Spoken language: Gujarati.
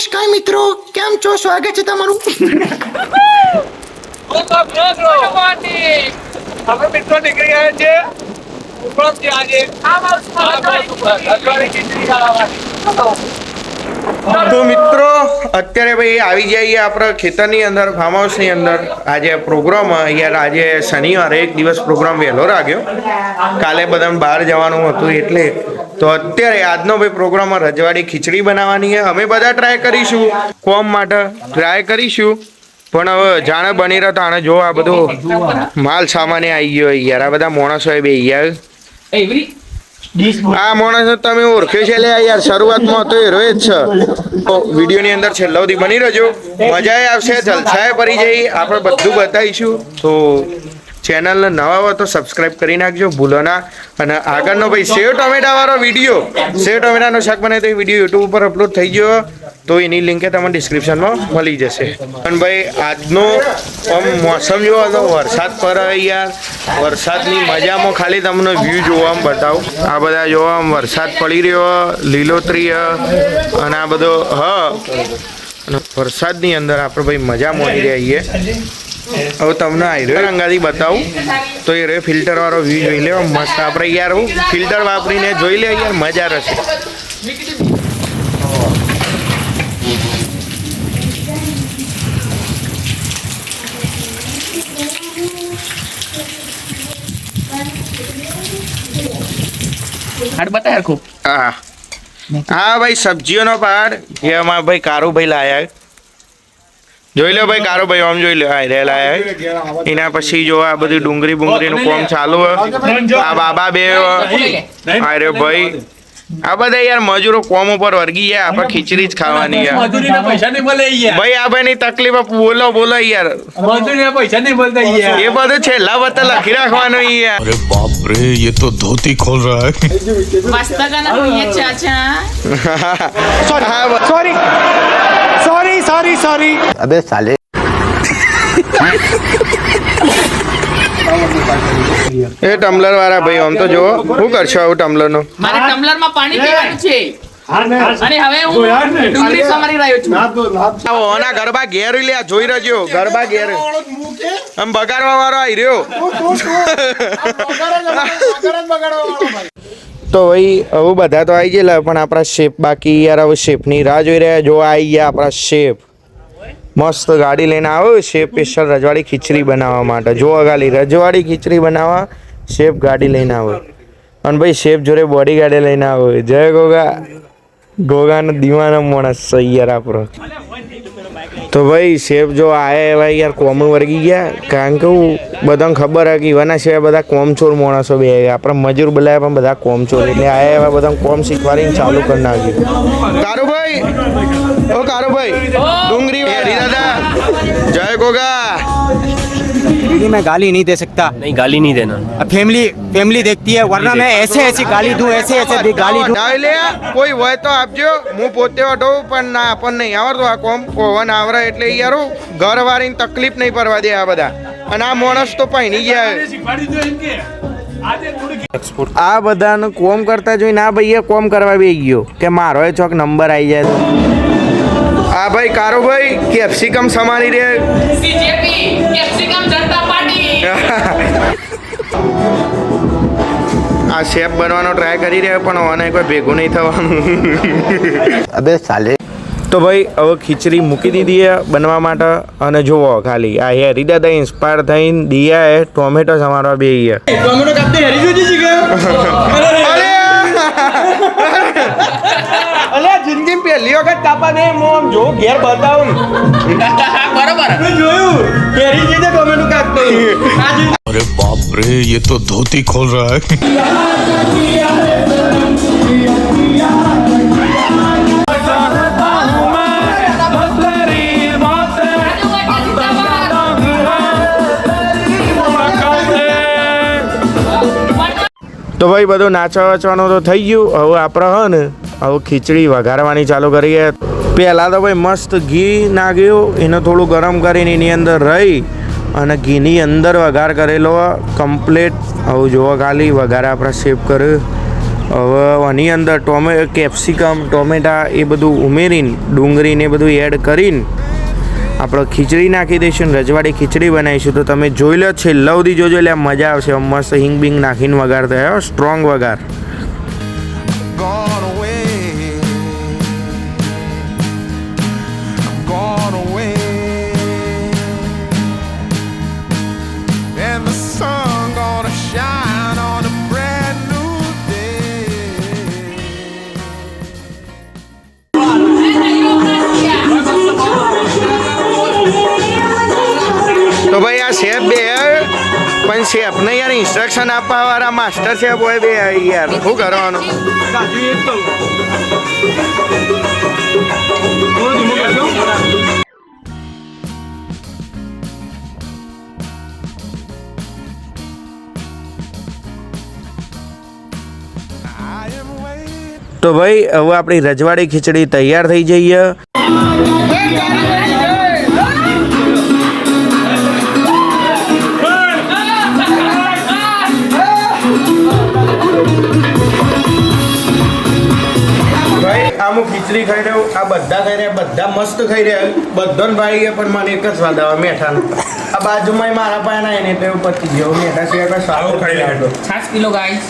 નમસ્કાર મિત્રો, કેમ છો? સ્વાગત છે તમારું. હવે મિત્રો નીકળી ગયા છે તો મિત્રો અત્યારે ભાઈ આવી જઈએ આપણા ખેતરની અંદર, ફાર્મ હાઉસની અંદર. આજે પ્રોગ્રામ યાર, આજે શનિવારે એક દિવસ પ્રોગ્રામ વહેલો રાખ્યો. કાલે બધાને બહાર જવાનું હતું એટલે તો અત્યારે આજનો ભાઈ પ્રોગ્રામમાં રજવાડી ખીચડી બનાવવાની છે. અમે બધા ટ્રાય કરીશું, કોમ માટે ટ્રાય કરીશું. પણ હવે જાણે બની રહ્યો તાણે જો આ બધો માલ સામાને આવી ગયો યાર. આ બધા માણસો બે યાર, આ માણસ તમે ઓળખ્યો છે લે યાર. શરૂઆતમાં તો હીરો જ છે. તો વિડીયોની અંદર છેલ્લા સુધી બની રહેજો, મજા આવશે, જલસાએ પડી જઈ, આપણે બધું બતાવીશું. તો ચેનલને નવા હોય તો સબસ્ક્રાઇબ કરી નાખજો, ભૂલો ના. અને આગળનો ભાઈ સેવ ટમેટા વાળો વિડીયો, સેવ ટમેટાનો શાક બને તો એ વિડીયો યુટ્યુબ ઉપર અપલોડ થઈ ગયો, તો એની લિંક તમને ડિસ્ક્રિપ્શનમાં મળી જશે. અને ભાઈ આજનો આમ મોસમ જોવો તો વરસાદ પડે યાર. વરસાદની મજામાં ખાલી તમને વ્યૂ જોવામાં બતાવું. આ બધા જોવા વરસાદ પડી રહ્યો, લીલોતરી અને આ બધો અને વરસાદની અંદર આપણે ભાઈ મજા માણી રહીએ. હવે તમને આયરો રંગાથી બતાવું તો એ રે ફિલ્ટર વાળો વ્યૂ જોઈ લે મસ્ત. આપણે યાર હું ફિલ્ટર વાપરીને જોઈ લે યાર, મજા રહેશે. હા હા ભાઈ, સબ્જીઓનો પાડ જે અમારા ભાઈ કારુભાઈ લાયા. જોઈ લો ભાઈ, કારુભાઈ આમ જોઈ લો, આ રે લાયા. એના પછી જો આ બધું ડુંગળી બુંગળીનું કામ ચાલુ હોય. આ બાબા બે આ રે ભાઈ, આ બધા યાર મજૂરો કોમ ઉપર વર્ગી ગયા. આપણે ખીચડી જ ખાવાની યાર. ભાઈ આ ભાઈ ની તકલીફ બોલો બોલો યાર. એ બધું છેલ્લા વત્તા લખી રાખવાનું યાર. अरे बाप रे, ये तो धोती खोल रहा है. સોરી. अबे साले. એ ટમ્બલર વાળા ભાઈ આમ તો જો શું કરશો આવું ટમ્બલર નો? મારે ટમ્બલર માં પાણી પીવાનું છે અને હવે હું ડુંગળી સમારી રહ્યો છું. ઓના ગરબા ઘેર લે, જોઈ રહ્યો ગરબા ઘેર આમ બગાડવા વાળો આવી રહ્યો. તો ભાઈ હવે બધા તો આવી ગયેલા, પણ આપણા શેફ બાકી યાર. હવે શેફની રાહ જોઈ રહ્યા. જો આવી ગયા આપણા શેફ, મસ્ત ગાડી લઈને આવ્યો શેફ, સ્પેશિયલ રજવાડી ખીચડી બનાવવા માટે. જો ગાલી રજવાડી ખીચડી બનાવવા શેફ ગાડી લઈને આવે. અને ભાઈ શેફ જોડે બોડી ગાડી લઈને આવે. જય ગોગા, ગોગાનો દીવાનો માણસ છે યાર આપણો. તો ભાઈ શેફ જો આયા ભાઈ યાર, કોમ વર્ગી ગયા. કારણ કે બધાને ખબર હે કે એવાના સિવાય બધા કોમચોર માણસો બે આપણે મજૂર બોલાયા પણ બધા કોમચોર, એટલે આયા એવા બધા કોમ શીખવાડીને ચાલુ કરી નાખ્યું. કારુભાઈ, ઓ કારુભાઈ, ડુંગળી વાળી દાદા, જય ગોગા. मैं गाली नहीं दे सकता. नहीं, गाली नहीं देना. फैमिली देखती है, वरना मैं ऐसे गाली दूं, ऐसे गाली दूं. ના લે, કોઈ હોય તો આપજો. હું પોતે વઢું પણ ના, આપણને નહીં આવડતું આ કોમ. કોવન આવડે એટલે યાર ઘર વાળીને તકલીફ નહીં પડવા દે આ બધા. અને આ માણસ તો પૈણી ગયા. આ બધાનું કોમ કરતા જોઈને આ ભાઈએ કોમ કરવા બી ગયો કે મારો એ ચોક નંબર આવી જાય તો. આ ભાઈ કારુભાઈ કેપ્સિકમ સમારી રે. બીજેપી કેપ્સિકમ જનતા પાર્ટી. આ શેફ બનવાનો ટ્રાય કરી રહ્યા પણ ઓને કોઈ ભેગું નહીં થવાનું. अबे साले. તો ભાઈ હવે ખીચડી મૂકી દીધી છે બનવા માટે. અને જુઓ ખાલી આ હેરી દાદા ઇન્સ્પાયર થઈને દિયા હે ટોમેટો સમારવા બે ટોમેટો કાપતે હેરી જોજી શીખે. અલે જિંદગી પહેલી વખત કાપા દે મોમ જો ઘેર બતાવું. બરોબર જોયું હેરી જીતે ટોમેટો કાપતે. अरे बाप रे, ये तो धोती खोल रहा है. તો ભાઈ બધું નાચવા વાંચવાનું તો થઈ ગયું. હવે આપણે હે ને હવે ખીચડી વઘારવાની ચાલુ કરીએ. પહેલાં તો ભાઈ મસ્ત ઘી નાખ્યું, એને થોડું ગરમ કરીને એની અંદર રહી અને ઘીની અંદર વઘાર કરેલો કમ્પ્લીટ. હવે જુઓ ખાલી વઘાર આપણે સેવ કર્યો. હવે આની અંદર કેપ્સિકમ ટોમેટા એ બધું ઉમેરીને ડુંગળીને એ બધું એડ કરીને આપણે ખીચડી નાખી દઈશું ને રજવાડી ખીચડી બનાવીશું. તો તમે જોઈ લો છેલ્લા સુધી જોજો એટલે મજા આવશે. મસ્ત હિંગ બિંગ નાખીને વઘાર થયો, સ્ટ્રોંગ વઘાર. Gone away. Gone away. And the sun gonna shine on a brand new day. તો ભાઈ આ શેફ બે પણ શેફને યાર ઇન્સ્ટ્રક્શન આપવા વાળા માસ્ટર શેફ હોય બે યાર શું કરવાનું. તો ભાઈ હવે આપણી રજવાડી ખીચડી તૈયાર થઈ જઈએ. આમ ખીચડી ખાઈ રહ્યો, આ બધા ખાઈ રહ્યા, બધા મસ્ત ખાઈ રહ્યા, બધાને ભાઈ પણ મને એક જ સ્વાદ આવે મેઠાનો. આ બાજુમાં મારા પાસે ના એને તો એવું પતી ગયો મેઠા સિવાય કોઈ સારું ખાઈ રહ્યો. 5 કિલો ગાઈસ.